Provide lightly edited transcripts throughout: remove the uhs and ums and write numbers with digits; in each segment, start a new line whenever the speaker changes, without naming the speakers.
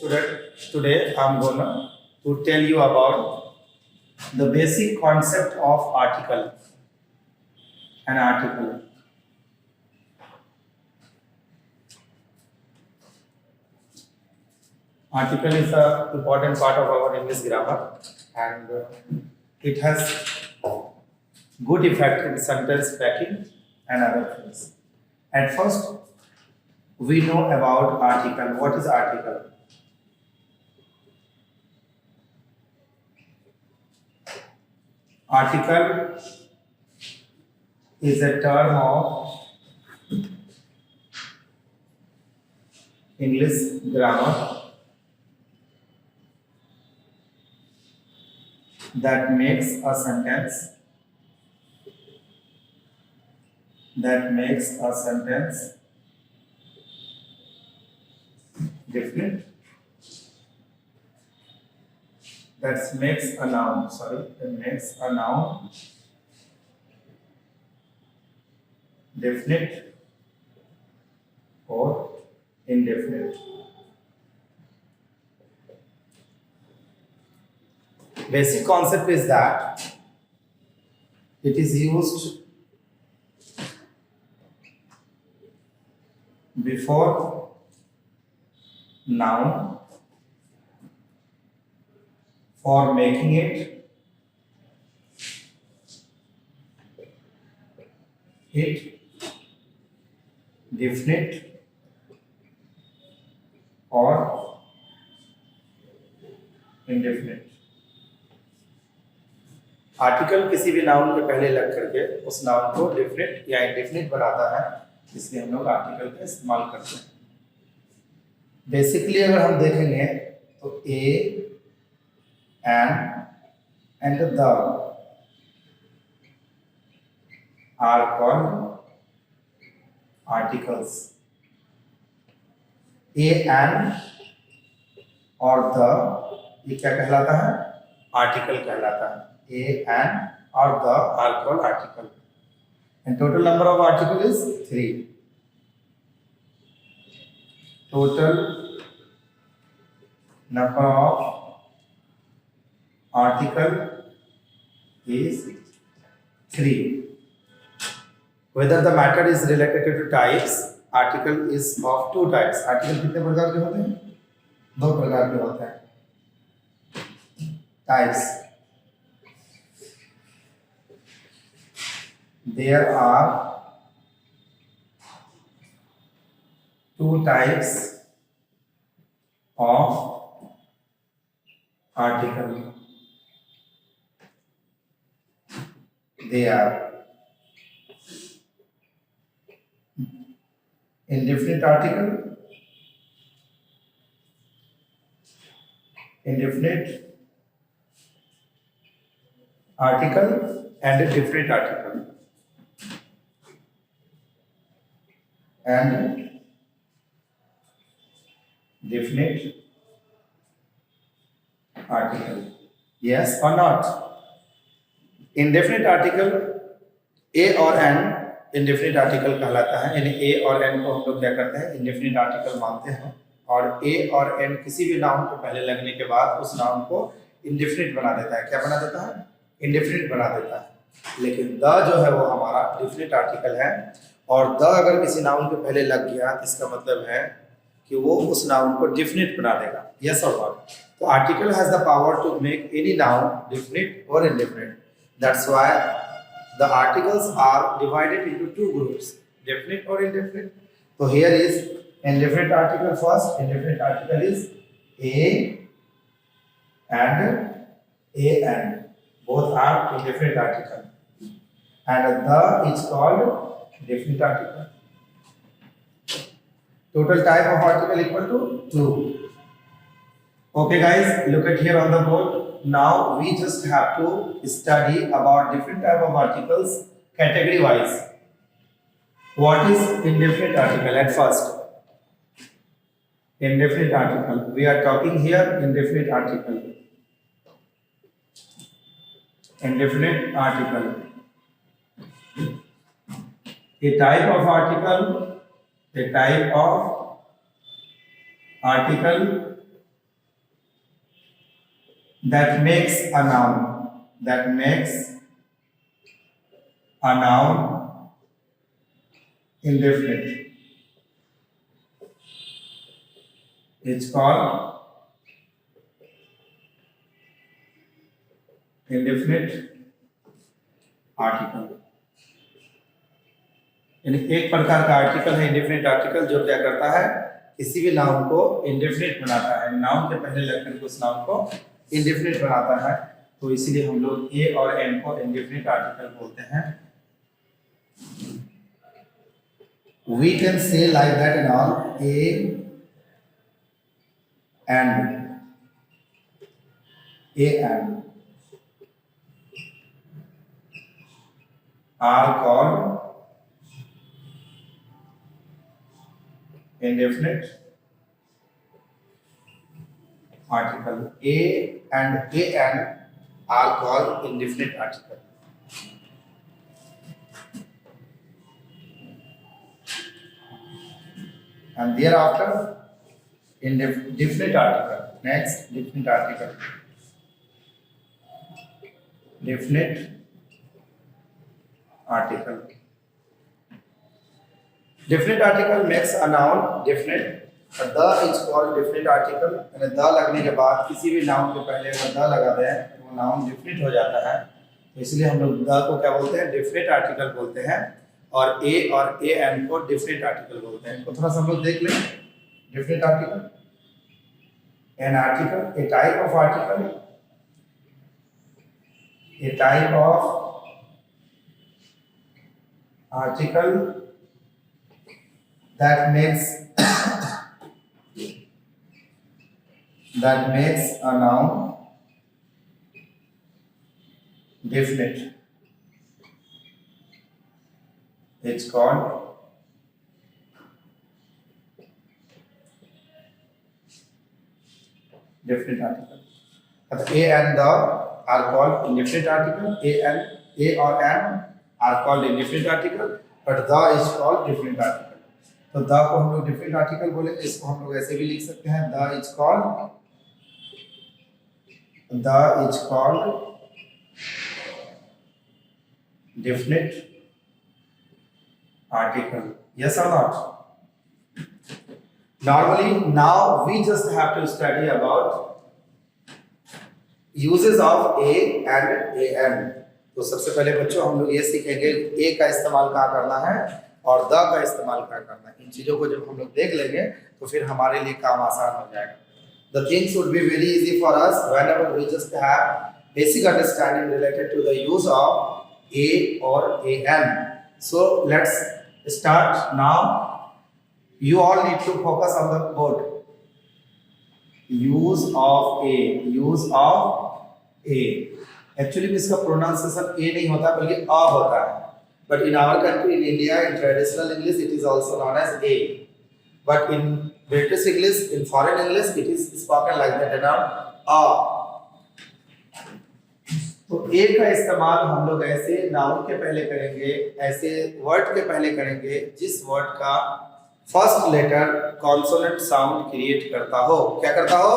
Today I'm gonna to tell you about the basic concept of article. An article. Article is a important part of our English grammar, and it has good effect in sentence packing and other things. At first, we know about article. What is article? Article is a term of English grammar that makes a sentence definite. That makes a noun. That makes a noun definite or indefinite. Basic concept is that it is used before noun for making it definite or indefinite. Article किसी भी noun के पहले लग करके उस noun को definite या indefinite बनाता है, इसलिए हम लोग आर्टिकल का इस्तेमाल करते हैं. बेसिकली अगर हम देखेंगे तो ए and the are called articles. A and और the ये क्या कहलाता है? आर्टिकल कहलाता है. A and or the are called article. And total number of article is 3. Total number of article is 3. Whether the matter is related to types, article is of 2 types. Article कितने प्रकार के होते हैं? 2 प्रकार के होते हैं. Types. There are 2 types of article. They are indefinite article and a definite article. And definite article. Yes or not? Indefinite article A और N indefinite article कहलाता है. यानी A और N को हम लोग क्या करते हैं? indefinite article मानते हैं. और A और N किसी भी नाउन के पहले लगने के बाद उस नाउन को indefinite बना देता है. क्या बना देता है? indefinite बना देता है. लेकिन द जो है वो हमारा definite article है. और द अगर किसी नाउन के पहले लग गया तो इसका मतलब है कि वो उस नाउन को definite बना देगा. Yes or not? तो article has the power to make any noun definite or indefinite. That's why the articles are divided into 2 groups, definite or indefinite. So here is indefinite article first. Indefinite article is a and both are indefinite article. And the is called definite article. Total type of article equal to 2. Okay guys, look at here on the board. Now we just have to study about different type of articles category wise. What is indefinite article at first? Indefinite article. We are talking here indefinite article. Indefinite article. A type of article that makes a noun, that makes a noun indefinite. It's called indefinite article. यानी एक प्रकार का article है indefinite article, जो क्या करता है, किसी भी नाउन को इंडेफिनिट बनाता है, नाउन के पहले लगकर के उस नाउन को इंडेफिनिट बनाता है। तो इसीलिए हम लोग ए और एन को इंडेफिनिट आर्टिकल बोलते हैं। We can say like that in all, a and are called indefinite article. A and are called indefinite article. And thereafter definite article. Next, definite article. Definite article. Definite article makes a noun definite. The is called definite article. यानी the लगने के बाद किसी भी noun के पहले अगर the लगा दें तो वो नाउन definite हो जाता है। तो इसलिए हम लोग the को क्या बोलते हैं, definite article बोलते हैं, और a और an को definite article बोलते हैं। तो थोड़ा सा हम लोग देख लें। definite article, an article, a type of article, a type of article that makes a noun definite. It's called definite article. A and the are called indefinite article. A or an are called indefinite article, but the is called definite article. तो the को हम लोग different article बोलेंगे। इसको हम लोग ऐसे भी लिख सकते हैं, the is called definite article. Yes or not? Normally now we just have to study about uses of a and a an. तो सबसे पहले बच्चों हम लोग ये सीखेंगे ए का इस्तेमाल कहाँ करना है और द का इस्तेमाल क्या करना है। इन चीज़ों को जब हम लोग देख लेंगे तो फिर हमारे लिए काम आसान हो जाएगा। The things would be very easy for us whenever we just have basic understanding related to the use of a or an. So let's start now. You all need to focus on the board. Use of a. Actually इसका pronunciation a नहीं होता बल्कि a होता है। But in our country, in India, in traditional English, it is also known as a. But in British English, in foreign English, it is spoken like that, and a. तो a का इस्तेमाल हम लोग ऐसे noun के पहले करेंगे, ऐसे वर्ड के पहले करेंगे जिस वर्ड का first letter consonant sound create करता हो। क्या करता हो?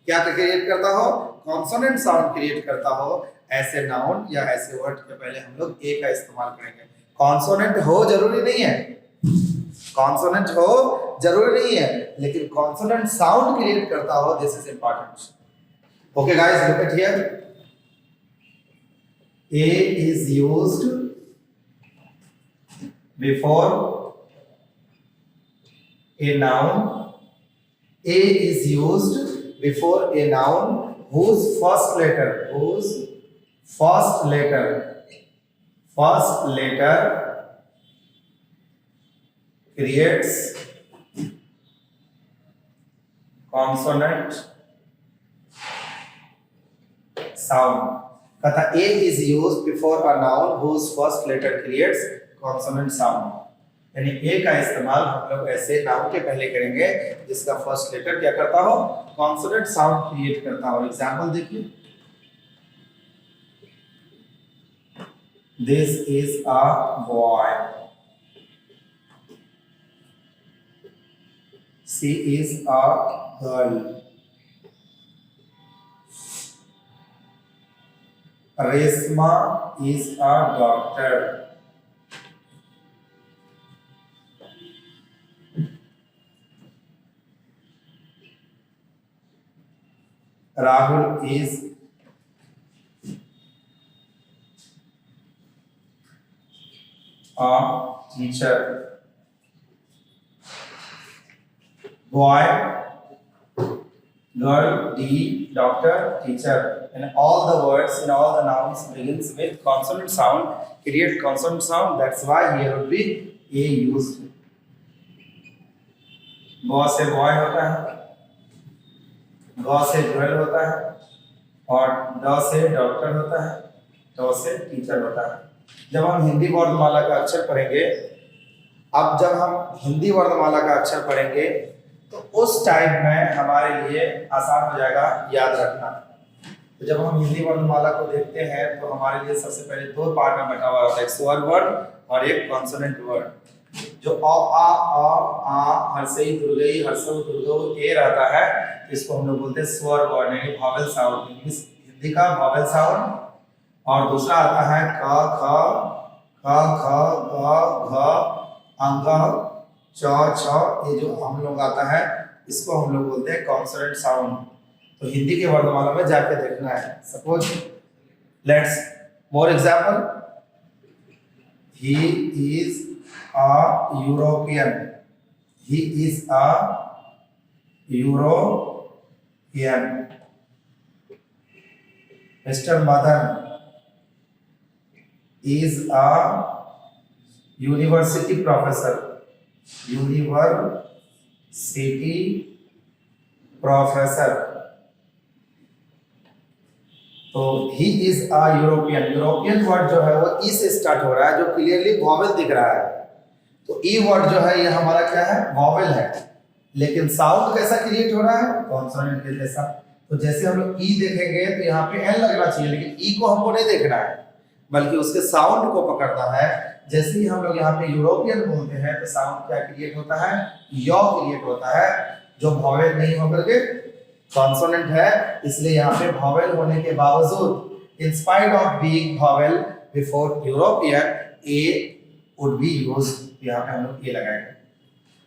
क्या क्रिएट करता हो? कॉन्सोनेंट साउंड क्रिएट करता हो। ऐसे नाउन या ऐसे वर्ड के पहले हम लोग ए का इस्तेमाल करेंगे। कॉन्सोनेंट हो जरूरी नहीं है, कॉन्सोनेंट हो जरूरी नहीं है, लेकिन कॉन्सोनेंट साउंड क्रिएट करता हो, this is important. Okay guys, look at here. A is used before a noun. A is used before a noun whose first letter creates consonant sound. कथा A is used before a noun whose first letter creates consonant sound. यानी ए का इस्तेमाल हम लोग ऐसे noun के पहले करेंगे जिसका फर्स्ट लेटर क्या करता हो, कॉन्सोनेंट साउंड क्रिएट करता हो। एग्जांपल देखिए, this is a boy, she is a girl, Reshma is a doctor. Rahul is a teacher. Boy, girl, D, doctor, teacher. And all the words in all the nouns begins with consonant sound, create consonant sound. That's why here would be a used. Boy से boy होता है, ग से girl होता है, और ड से डॉक्टर होता है, ट से टीचर होता है। जब हम हिंदी वर्णमाला का अक्षर पढ़ेंगे, अब जब हम हिंदी वर्णमाला का अक्षर पढ़ेंगे तो उस टाइम में हमारे लिए आसान हो जाएगा याद रखना। तो जब हम हिंदी वर्णमाला को देखते हैं तो हमारे लिए सबसे पहले दो पार्ट में बटा हुआ होता है, एक स्वर वर्ण और एक कॉन्सोनेंट वर्ण। जो आ हर्षई दुर्गई हर्षव दुर्गव ए रहता है, इसको हम लोग बोलते हैं स्वर वर्ण यानी वॉवेल साउंड, हिंदी का वॉवेल साउंड। और दूसरा आता है क ख ग घ अंग च छ, ये जो हम लोग आता है इसको हम लोग बोलते हैं कॉन्सोनेंट साउंड। तो हिंदी के वर्णमाला में जाके देखना है। Suppose let's more example, he is a European, he is a European. Mister Madan is a university professor, university professor। तो he is a European, European word जो है वो ई से स्टार्ट हो रहा है, जो क्लियरली वॉवेल दिख रहा है। तो ई वर्ड जो है ये हमारा क्या है, वॉवेल है, लेकिन साउंड कैसा क्रिएट हो रहा है, कॉन्सोनेंट के जैसा। तो जैसे हम लोग ई देखेंगे तो यहाँ पे एन लगना चाहिए, लेकिन ई को हमको नहीं देखना है, बल्कि उसके साउंड को पकड़ना है। जैसे ही हम लोग यहाँ पे यूरोपियन बोलते हैं तो साउंड क्या क्रिएट होता है, यॉ क्रिएट होता है, जो वॉवेल नहीं होकर के कॉन्सोनेंट है। इसलिए यहाँ पे वॉवेल होने के बावजूद, in spite of being vowel before European, A would be used. यहाँ पे हम लोग ए लगाएंगे।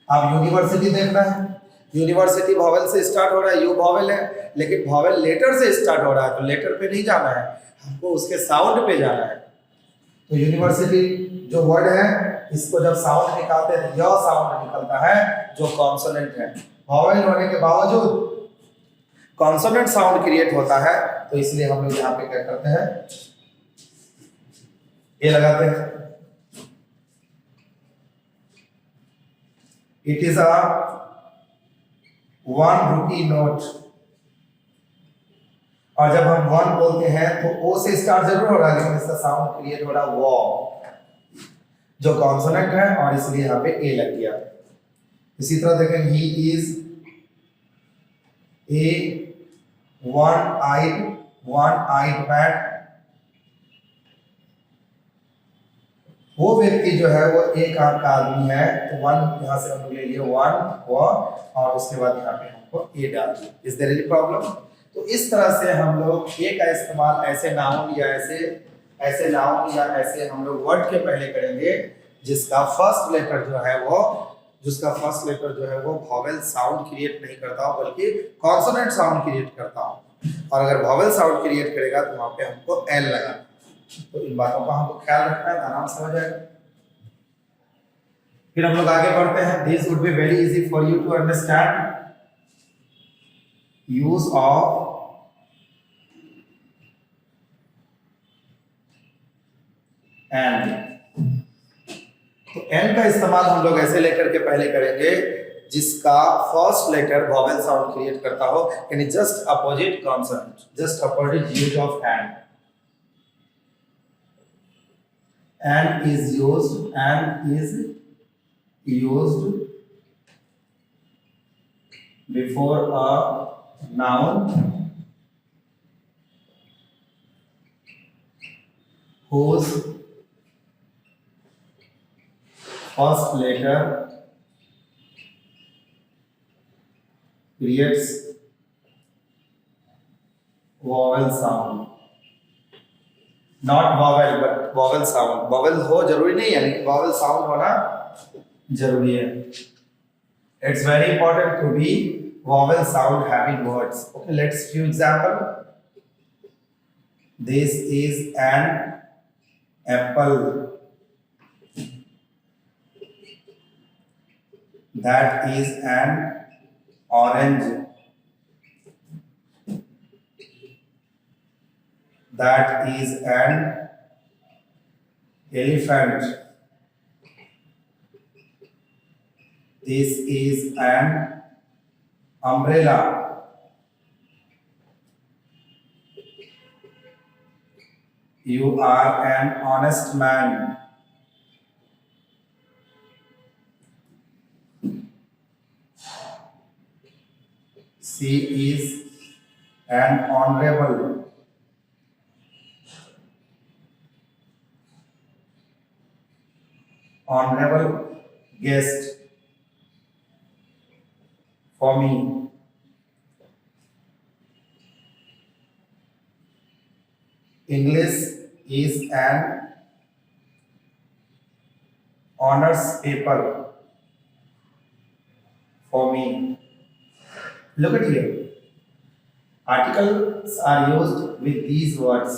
अब यूनिवर्सिटी देखना है, यूनिवर्सिटी वॉवेल से स्टार्ट हो रहा है, यू वॉवेल है, लेकिन वॉवेल लेटर से स्टार्ट हो रहा है, तो लेटर पे नहीं जाना है, हमको उसके साउंड पे जाना है। तो यूनिवर्सिटी जो वर्ड है, इसको जब साउंड निकालते हैं तो यह साउंड निकलता है जो कॉन्सोनेंट है। वॉवेल होने के बावजूद कॉन्सोनेंट साउंड क्रिएट होता है, तो इसलिए हम लोग यहाँ पे क्या करते हैं, ये लगाते हैं। It is a 1 rupee note. और जब हम वन बोलते हैं तो ओ से स्टार्ट जरूर हो रहा है, लेकिन इसका साउंड क्रिएट हो रहा है वो, जो कॉन्सोनेंट है, और इसलिए यहाँ पे ए लग गया। इसी तरह देखें, he is a one eyed bat. वो व्यक्ति जो है वो एक आंख का आदमी है, तो वन यहाँ से हम लोग ले लिए वन वो, और उसके बाद यहाँ पे हमको ए डाल दिया। Is there any problem? तो इस तरह से हम लोग ए का इस्तेमाल ऐसे नाउन या ऐसे हम लोग वर्ड के पहले करेंगे जिसका फर्स्ट लेटर जो है वो वॉवेल साउंड क्रिएट नहीं करता हो, बल्कि कॉन्सोनेंट साउंड क्रिएट करता हो। और अगर वॉवेल साउंड क्रिएट करेगा तो वहां पे हमको एल लगाना। तो इन बातों का हमको ख्याल रखना है, आराम से हो जाएगा। फिर हम लोग आगे बढ़ते हैं। This would be very easy for you to understand use of an. तो एन का इस्तेमाल हम लोग ऐसे लेटर के पहले करेंगे जिसका first letter vowel sound create करता हो, यानी just opposite consonant, just opposite use of an. And is used before a noun whose first letter creates vowel sound. Not vowel but vowel sound, vowel हो जरूरी नहीं है लेकिन vowel sound होना जरूरी है। It's very important to be vowel sound having words. Okay, let's few example. This is an apple. That is an orange. That is an elephant. This is an umbrella. You are an honest man. She is an honorable. Honorable guest for me. English is an honors paper for me. Look at here. Articles are used with these words.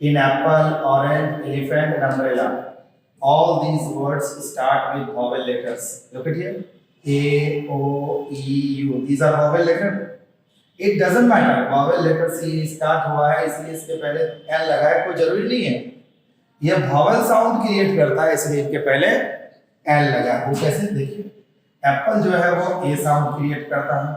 In apple, orange, elephant, and umbrella. All these words start with vowel letters. Look at here. A, O, E, U. These are vowel letters. It doesn't matter. Vowel letter से start हुआ है इसलिए इसके पहले L लगा है, कोई जरूरी नहीं है। यह vowel sound क्रिएट करता है इसलिए इसके पहले L लगा है। वो कैसे देखिए, एप्पल जो है वो A साउंड क्रिएट करता है,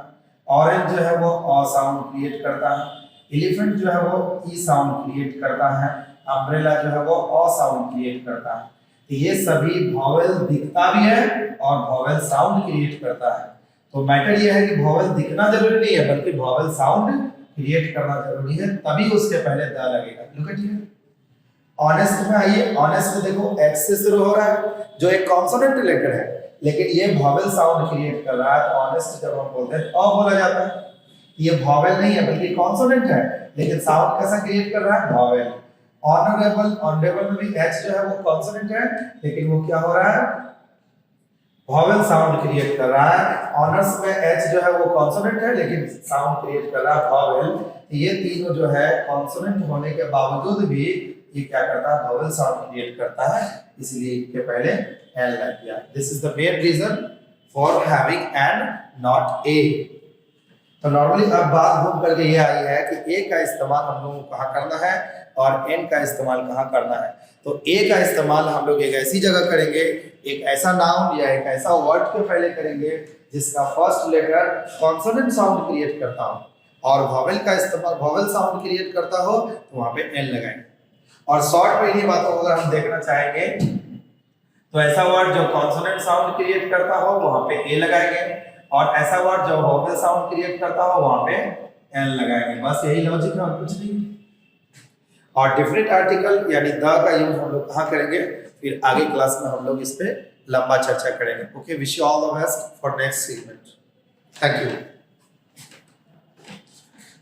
ऑरेंज जो है वो O साउंड क्रिएट करता है, एलिफेंट जो है वो E साउंड क्रिएट करता है, अम्ब्रेला जो है वो O साउंड क्रिएट करता है। तो ये सभी वॉवेल दिखता भी है और वॉवेल साउंड क्रिएट करता है। तो मैटर ये है कि वॉवेल दिखना जरूरी नहीं है बल्कि वॉवेल साउंड क्रिएट करना जरूरी है, तभी उसके पहले द लगेगा। Look at here. ऑनेस्ट में आइए, ऑनेस्ट में देखो X से शुरू हो रहा है जो एक कॉन्सोनेंट लेटर है, लेकिन ये वॉवेल साउंड क्रिएट कर रहा है। तो ऑनेस्ट जब हम बोलते हैं अ बोला जाता है, ये वॉवेल नहीं है बल्कि कॉन्सोनेंट है, लेकिन साउंड कैसा क्रिएट कर रहा है, वॉवेल। ऑनरेबल, ऑनरेबल में भी H जो है वो कॉन्सोनेंट है, लेकिन वो क्या हो रहा है, वॉवेल साउंड क्रिएट कर रहा है। ऑनर्स में H जो है वो कॉन्सोनेंट है लेकिन साउंड क्रिएट कर रहा है वॉवेल। ये तीनों जो है कॉन्सोनेंट होने के बावजूद भी ये क्या करता है, वॉवेल साउंड क्रिएट करता है, इसलिए इसके पहले L लग गया। This is the main reason for having an not a. तो नॉर्मली अब बात घूम करके ये आई है कि ए का इस्तेमाल हम लोगों को कहाँ करना है और एन का इस्तेमाल कहाँ करना है। तो ए का इस्तेमाल हम लोग एक ऐसी जगह करेंगे, एक ऐसा नाउन या एक ऐसा वर्ड के पहले करेंगे जिसका first letter consonant sound create करता हो, और वॉवेल का इस्तेमाल वॉवेल साउंड क्रिएट करता हो तो वहां पे एन लगाएंगे। और शॉर्ट में इन्हीं बातों को अगर हम देखना चाहेंगे तो ऐसा वर्ड जो कॉन्सोनेंट साउंड क्रिएट करता हो वहां पे ए लगाएंगे, और ऐसा वर्ड जो वॉवेल साउंड क्रिएट करता हो वहां पे एन लगाएंगे। बस यही लॉजिक है और कुछ नहीं। और डिफरेंट आर्टिकल यानी द का यूज हम लोग कहाँ करेंगे, फिर आगे क्लास में हम लोग इस पे लंबा चर्चा करेंगे। Okay, wish you all the best for next segment. Thank you.